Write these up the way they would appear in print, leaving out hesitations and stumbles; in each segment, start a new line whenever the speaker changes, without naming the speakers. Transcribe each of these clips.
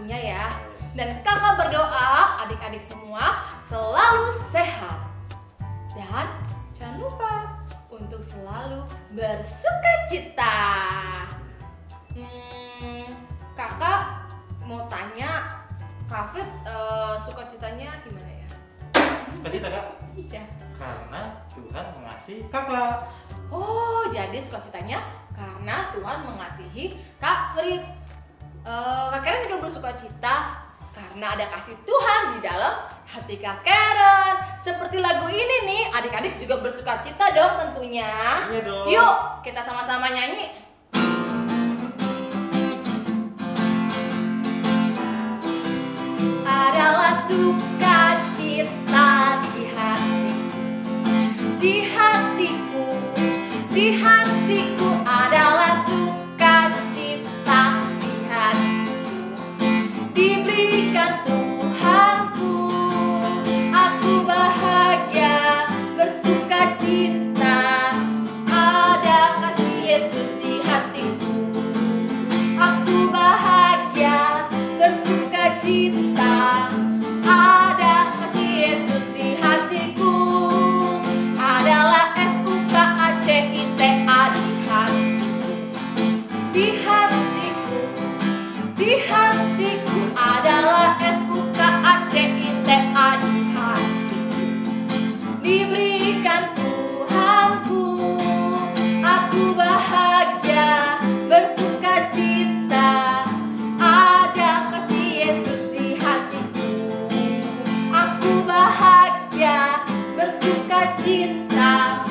tentunya ya. Dan kakak berdoa adik-adik semua selalu sehat. Dan jangan lupa untuk selalu bersukacita. Kakak mau tanya, Kak Frit, sukacitanya gimana ya?
Sukacita Kak?
Iya.
Karena Tuhan mengasihi kakak.
Oh, jadi sukacitanya karena Tuhan mengasihi Kak Frit. Kak Karen juga bersukacita karena ada kasih Tuhan di dalam hati Kak Karen. Seperti lagu ini nih, adik-adik juga bersukacita dong tentunya.
Iya dong.
Yuk, kita sama-sama nyanyi. Adalah sukacita di hatiku adalah sukacita di hatiku, diberikan Tuhanku, aku bahagia bersukacita, ada kasih Yesus di hatiku, aku bahagia bersukacita, ada kasih Yesus di hatiku, adalah SUKACITA di hatiku adalah SUKACITA di hatiku, diberikan Tuhanku, aku bahagia bersukacita, ada kasih Yesus di hatiku, aku bahagia bersukacita,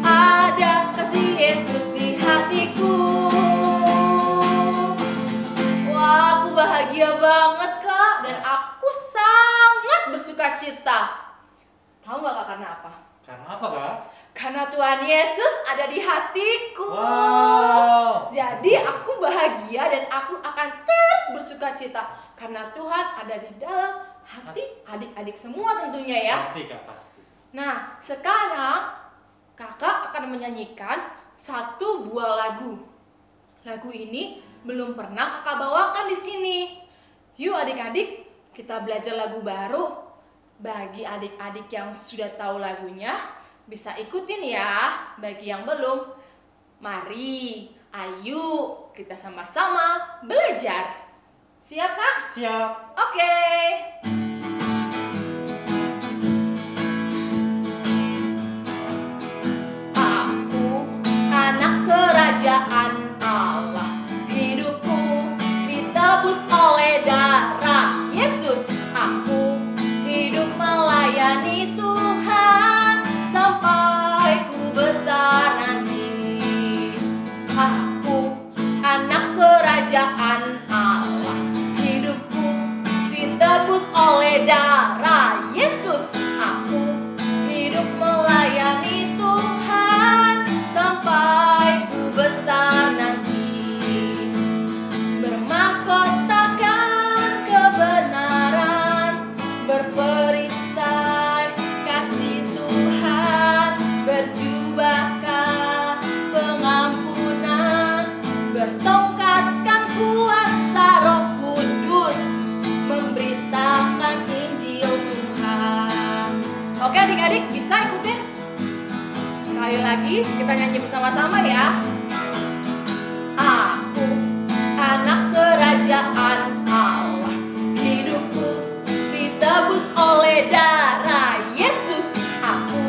ada kasih Yesus di hatiku. Wah, aku bahagia banget Kak, dan aku sangat bersukacita. Tahu nggak Kak karena apa?
Karena apa Kak?
Karena Tuhan Yesus ada di hatiku.
Wow.
Jadi aku bahagia dan aku akan terus bersukacita karena Tuhan ada di dalam hati adik-adik semua tentunya ya.
Pasti Kak, pasti.
Nah, sekarang kakak akan menyanyikan satu buah lagu. Lagu ini belum pernah kakak bawakan di sini. Yuk adik-adik, kita belajar lagu baru. Bagi adik-adik yang sudah tahu lagunya, bisa ikutin ya. Bagi yang belum, mari, ayo kita sama-sama belajar. Siap Kak?
Siap.
Oke. Kerajaan Allah, hidupku ditebus oleh darah Yesus. Aku hidup melayani Tuhan sampai ku besar nanti. Aku anak kerajaan Allah, hidupku ditebus oleh darah Yesus. Aku hidup melayani Tuhan sampai besar nanti, bermahkotakan kebenaran, berperisai kasih Tuhan, berjubahkan pengampunan, bertongkatkan kuasa Roh Kudus, memberitakan Injil Tuhan. Oke adik-adik, bisa ikutin? Sekali lagi kita nyanyi bersama-sama ya. Aku anak kerajaan Allah, hidupku ditebus oleh darah Yesus. Aku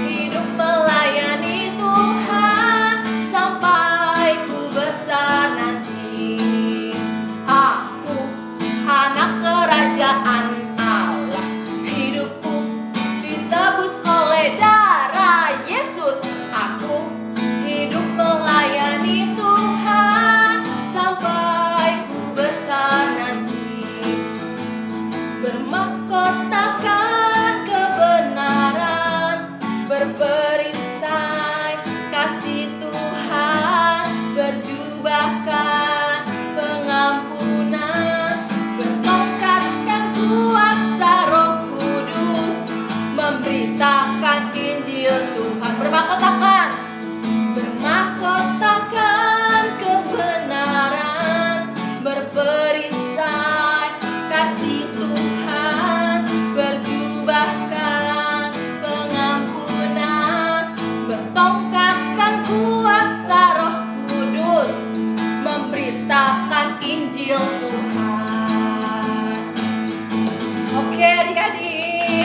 hidup melayani Tuhan sampai ku besar nanti. Aku anak kerajaan Allah, hidupku ditebus oleh darah Yesus. Aku hidup melayani Tuhan sampai ku besar nanti, bermahkotakan kebenaran, berperisai kasih Tuhan, berjubahkan pengampunan, bertongkatkan kuasa Roh Kudus, memberitakan Injil Tuhan, bermahkotakan kebenaran, berperisai Oke adik-adik,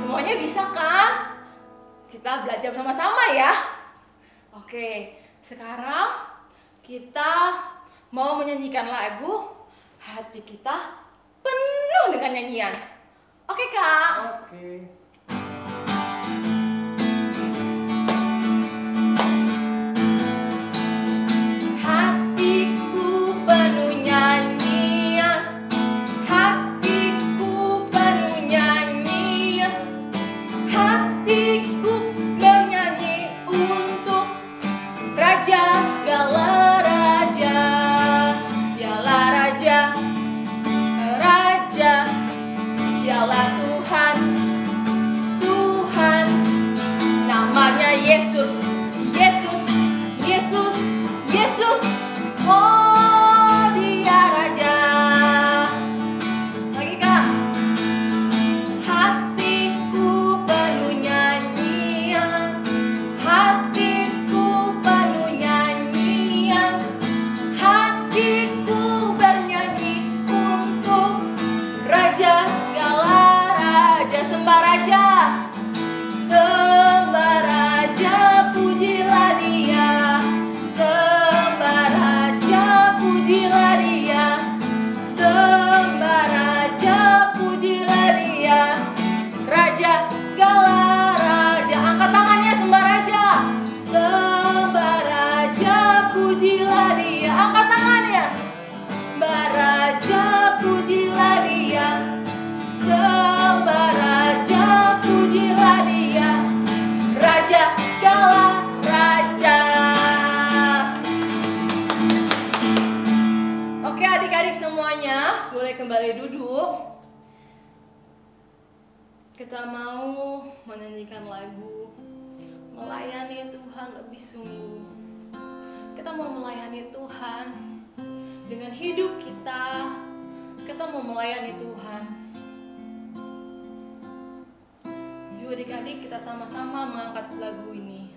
semuanya bisa kan? Kita belajar sama-sama ya. Oke, sekarang kita mau menyanyikan lagu Hati Kita Penuh Dengan Nyanyian. Oke Kak?
Oke.
Hatiku penuh nyanyian, hatiku penuh nyanyian, hatiku bernyanyi untuk Raja segala raja. Dialah Raja, Raja, Dialah Tuhan, Tuhan. Namanya Yesus, Yesus, Yesus, Yesus. Oh, Dia Raja. Lagi Kak. Hatiku penuh nyanyian, hatiku penuh nyanyian, hatiku bernyanyi untuk Raja segala raja. Sembah Raja, sembah Raja, pujilah Dia. Sembah Raja, pujilah Dia. Sembah Raja, pujilah Dia. Raja segala raja. Angkat tangannya, sembah Raja. Sembah Raja, pujilah Dia. Angkat tangannya. Sembah Raja, pujilah Dia. Sembah Raja, pujilah Dia. Raja segala raja. Oke adik-adik semuanya, boleh kembali duduk. Kita mau menyanyikan lagu Melayani Tuhan Lebih Sungguh. Kita mau melayani Tuhan dengan hidup kita. Kita mau melayani Tuhan. Yuk adik-adik, kita sama-sama mengangkat lagu ini.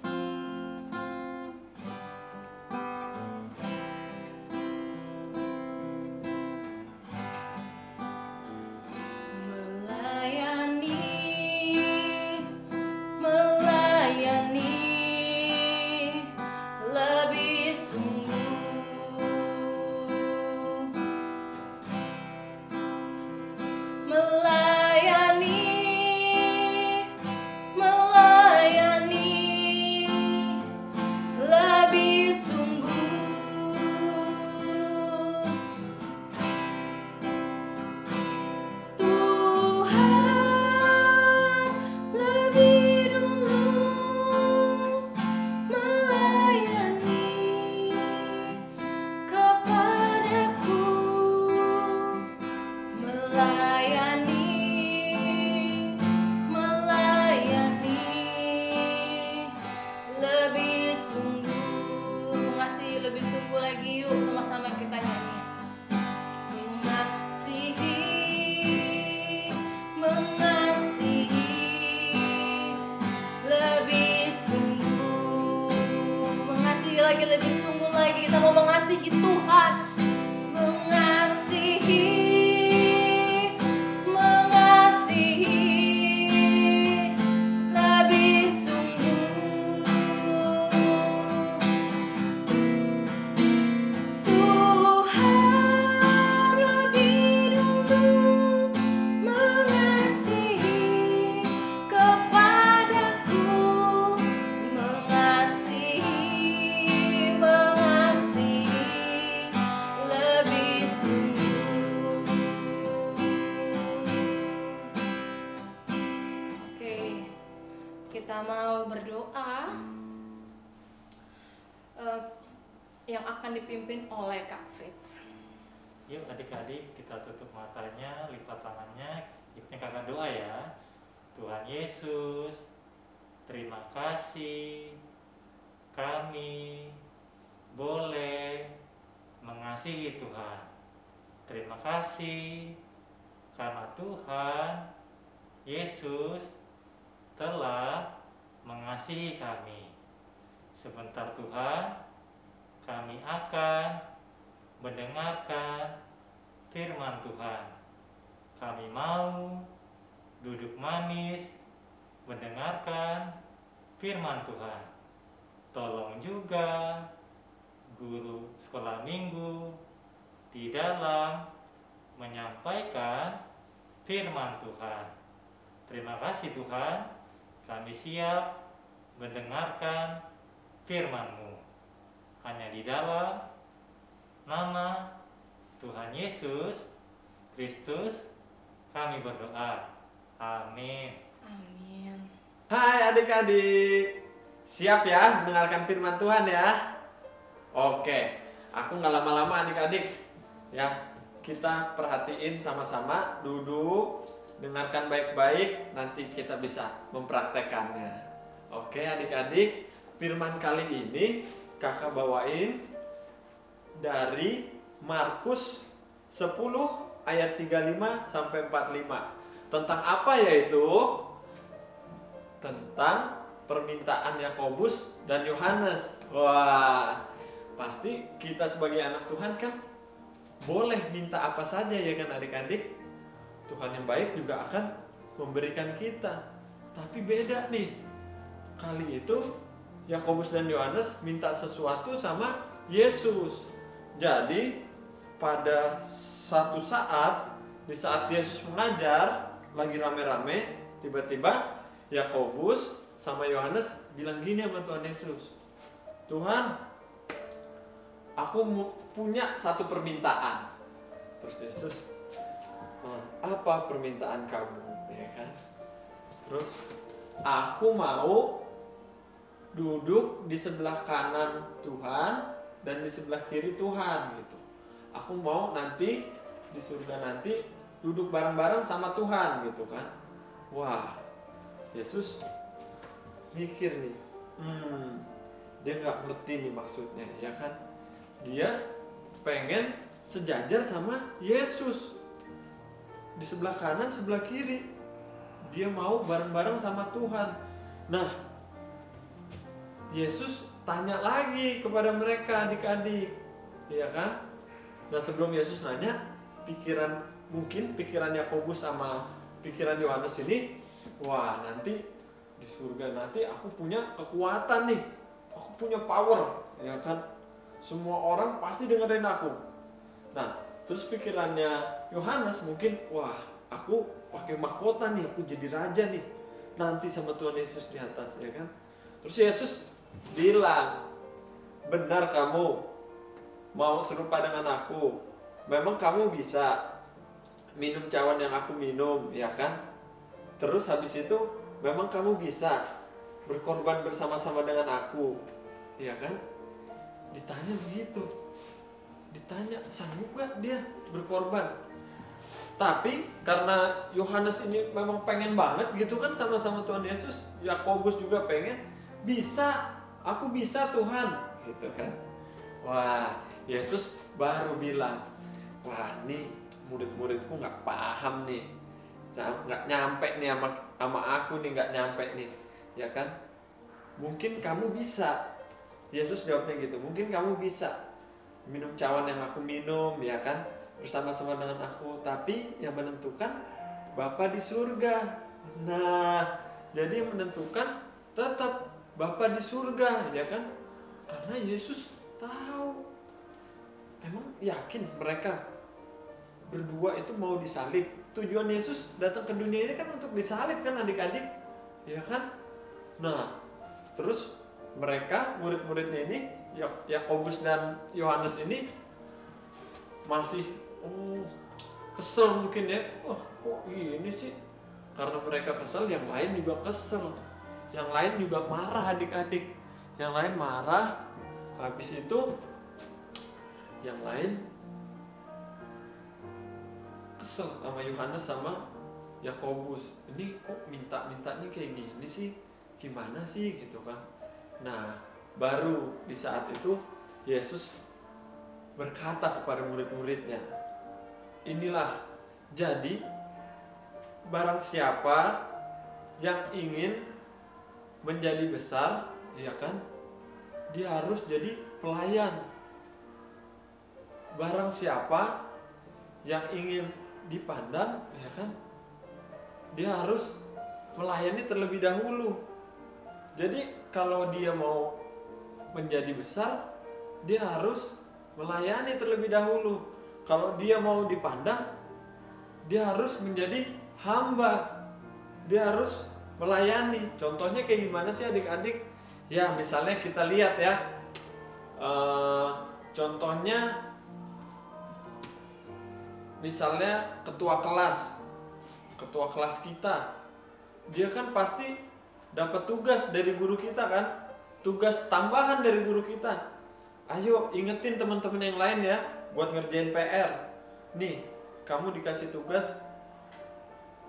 Lebih sungguh lagi kita mau mengasihi Tuhan, mengasihi, lebih sungguh. Tuhan lebih dulu mengasihi kepadaku, lebih sungguh. Oke, kita mau berdoa yang akan dipimpin oleh Kak Fritz.
Yuk adik-adik, kita tutup matanya, lipat tangannya, ikutin kakak doa ya. Tuhan Yesus, terima kasih kami boleh mengasihi Tuhan. Terima kasih karena Tuhan Yesus telah mengasihi kami. Sebentar Tuhan, kami akan mendengarkan firman Tuhan. kami mau duduk manis mendengarkan firman Tuhan. Tolong juga guru sekolah minggu di dalam menyampaikan firman Tuhan. Terima kasih Tuhan, kami siap mendengarkan firman-Mu. Hanya di dalam nama Tuhan Yesus Kristus kami berdoa. Amin.
Amin.
Hai adik-adik, siap ya mendengarkan firman Tuhan ya? Oke, aku nggak lama-lama adik-adik ya. Kita perhatiin sama-sama, duduk, dengarkan baik-baik, nanti kita bisa mempraktekannya. Oke adik-adik, firman kali ini kakak bawain dari Markus 10 ayat 35 sampai 45. Tentang apa yaitu? Tentang permintaan Yakobus dan Yohanes. Wah, pasti kita sebagai anak Tuhan kan boleh minta apa saja ya kan adik-adik. Tuhan yang baik juga akan memberikan kita. Tapi beda nih. Kali itu Yakobus dan Yohanes minta sesuatu sama Yesus. Jadi pada satu saat, di saat Yesus mengajar lagi rame-rame, tiba-tiba Yakobus sama Yohanes bilang gini sama Tuhan Yesus, Tuhan, aku punya satu permintaan. Terus Yesus, apa permintaan kamu? Ya kan? Terus, aku mau duduk di sebelah kanan Tuhan dan di sebelah kiri Tuhan gitu. Aku mau nanti di surga nanti duduk bareng-bareng sama Tuhan gitu kan. Wah, Yesus mikir nih, dia nggak ngerti nih maksudnya ya kan. Dia pengen sejajar sama Yesus di sebelah kanan, sebelah kiri. Dia mau bareng-bareng sama Tuhan. Nah, Yesus tanya lagi kepada mereka adik-adik, ya kan? Nah sebelum Yesus nanya, mungkin pikiran Yakobus sama pikiran Yohanes ini, wah nanti di surga nanti aku punya kekuatan nih, aku punya power, ya kan? Semua orang pasti dengerin aku. Nah terus pikirannya Yohanes mungkin, wah aku pakai mahkota nih, aku jadi raja nih, nanti sama Tuhan Yesus di atas, ya kan? Terus Yesus bilang, benar kamu mau serupa dengan aku. Memang kamu bisa minum cawan yang aku minum, ya kan? Terus habis itu memang kamu bisa berkorban bersama-sama dengan aku, ya kan? Ditanya begitu. Ditanya sanggup gak dia berkorban? Tapi karena Yohanes ini memang pengen banget gitu kan sama-sama Tuhan Yesus, Yakobus juga pengen, bisa, aku bisa Tuhan, gitu kan? Wah, Yesus baru bilang, wah nih murid-muridku nggak paham nih, nggak nyampe nih sama aku nih, nggak nyampe nih, ya kan? Mungkin kamu bisa, Yesus jawabnya gitu, mungkin kamu bisa minum cawan yang aku minum, ya kan? Bersama-sama dengan aku, tapi yang menentukan Bapa di surga. Nah, jadi yang menentukan tetap Bapa di surga, ya kan? Karena Yesus tahu, emang yakin mereka berdua itu mau disalib. Tujuan Yesus datang ke dunia ini kan untuk disalib kan adik-adik, ya kan? Nah, terus mereka murid-muridnya ini, Yakobus dan Yohanes ini masih kesel mungkin ya. Wah, kok ini sih? Karena mereka kesel, yang lain juga kesel. Yang lain juga marah adik-adik. Yang lain marah. Habis itu yang lain kesel sama Yohanes sama Yakobus. Ini kok minta-mintanya kayak gini sih? Gimana sih gitu kan? Nah, baru di saat itu Yesus berkata kepada murid-muridnya, inilah, jadi barang siapa yang ingin menjadi besar, ya kan, dia harus jadi pelayan. Barang siapa yang ingin dipandang, ya kan, dia harus melayani terlebih dahulu. Jadi kalau dia mau menjadi besar, dia harus melayani terlebih dahulu. Kalau dia mau dipandang, dia harus menjadi hamba. Dia harus melayani. Contohnya kayak gimana sih adik-adik? Ya misalnya kita lihat ya, contohnya misalnya ketua kelas kita, dia kan pasti dapat tugas dari guru kita kan, tugas tambahan dari guru kita. Ayo ingetin teman-teman yang lain ya buat ngerjain PR. Nih, kamu dikasih tugas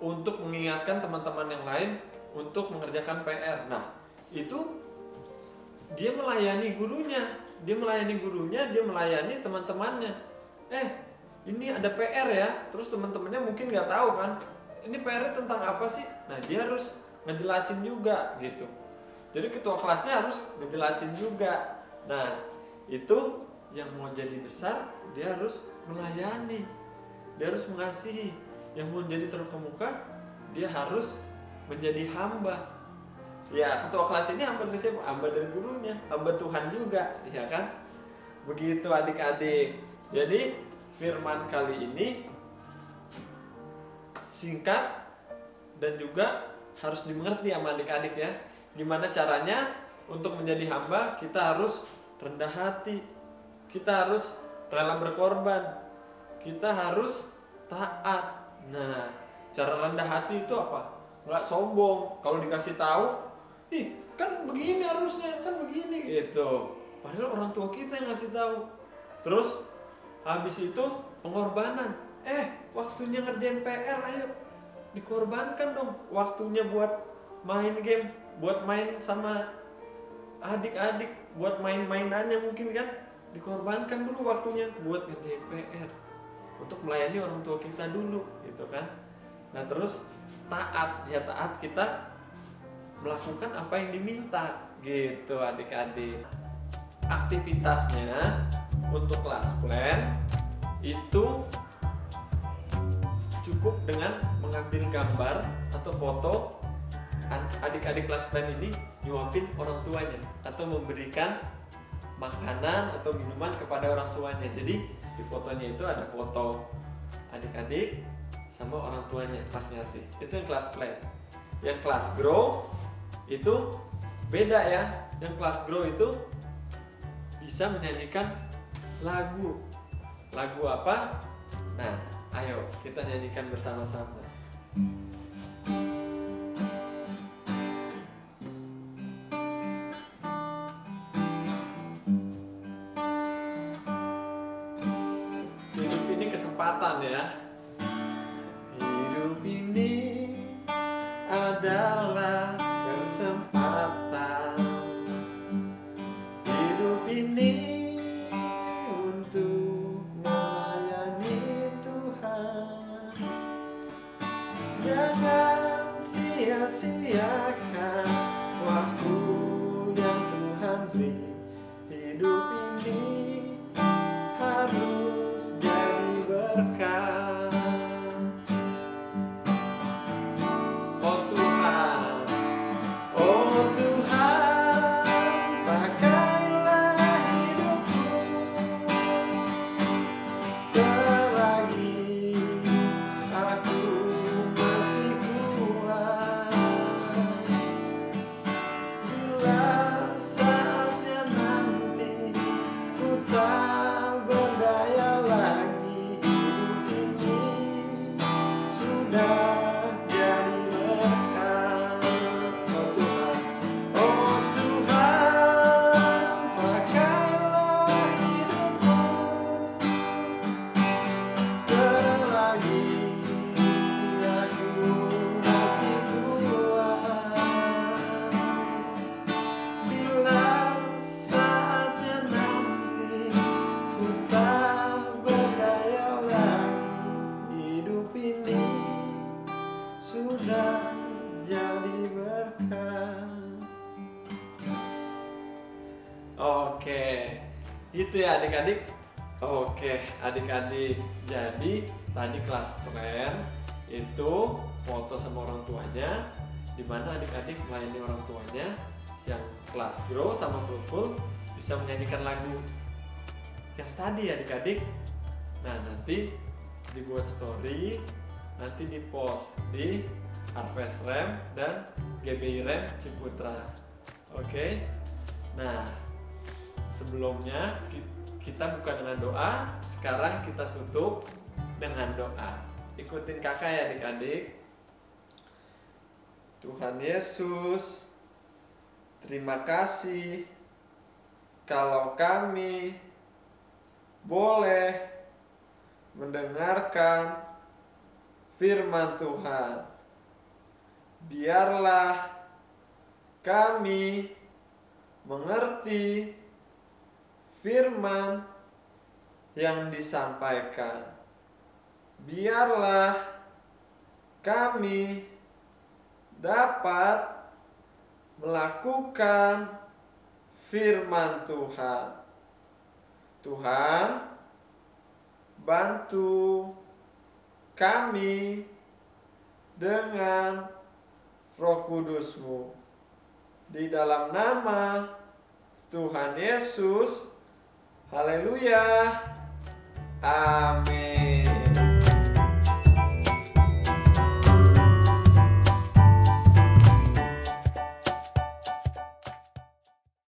untuk mengingatkan teman-teman yang lain untuk mengerjakan PR. Nah, itu dia melayani gurunya, dia melayani teman-temannya. Ini ada PR ya, terus teman-temannya mungkin nggak tahu kan, ini PR tentang apa sih? Nah, dia harus ngejelasin juga gitu. Jadi ketua kelasnya harus ngejelasin juga. Nah, itu yang mau jadi besar, dia harus melayani, dia harus mengasihi. Yang mau jadi terkemuka, dia harus menjadi hamba. Ya, ketua kelas ini hamba dari siapa? Hamba dari gurunya, hamba Tuhan juga, ya kan? Begitu adik-adik. Jadi firman kali ini singkat dan juga harus dimengerti sama adik-adik ya. Gimana caranya untuk menjadi hamba? Kita harus rendah hati, kita harus rela berkorban, kita harus taat. Nah, cara rendah hati itu apa? Nggak sombong. Kalau dikasih tahu, kan begini harusnya, kan begini gitu. Padahal orang tua kita yang ngasih tahu. Terus habis itu pengorbanan. Waktunya ngerjain PR, ayo dikorbankan dong. Waktunya buat main game, buat main sama adik-adik, buat main-mainannya mungkin kan, dikorbankan dulu waktunya buat ngerjain PR, untuk melayani orang tua kita dulu gitu kan. Nah terus taat, ya taat kita melakukan apa yang diminta gitu adik-adik. Aktivitasnya untuk kelas plan itu cukup dengan mengambil gambar atau foto adik-adik kelas plan ini nyuapin orang tuanya atau memberikan makanan atau minuman kepada orang tuanya. Jadi di fotonya itu ada foto adik-adik sama orang tuanya pas ngasih. Itu yang kelas play. Yang kelas grow itu beda ya. Yang kelas grow itu bisa menyanyikan lagu. Lagu apa? Nah, ayo kita nyanyikan bersama-sama. Hidup ini kesempatan ya. Hidup ini adalah kesempatan. Hidup ini untuk melayani Tuhan. Jangan sia-siakan waktu yang Tuhan beri. Hidup ini harus jadi berkah. Oh Tuhan, oh Tuhan, pakailah hidupku selagi aku masih kuat. Bila saatnya nanti ku tak berdaya lagi, hidup ini sudah jadi berkah. Oh Tuhan, pakailah hidupku selagi aku masih kuat. Bila saatnya nanti ku tak berdaya lagi, hidup ini sudah jadi berkah. Oke, itu ya adik-adik. Oke, adik-adik. Jadi tadi kelas pren itu foto sama orang tuanya, di mana adik-adik melayani orang tuanya. Yang kelas grow sama fruitful bisa menyanyikan lagu yang tadi adik-adik. Nah, nanti dibuat story, nanti dipost di Harvest Rem dan GBI Rem Ciputra. Oke. Nah, sebelumnya kita buka dengan doa, sekarang kita tutup dengan doa. Ikutin kakak ya adik-adik. Tuhan Yesus, terima kasih kalau kami boleh mendengarkan firman Tuhan. Biarlah kami mengerti firman yang disampaikan. Biarlah kami dapat melakukan firman Tuhan. Tuhan, bantu kami dengan Roh Kudus-Mu. Di dalam nama Tuhan Yesus. Haleluya. Amin.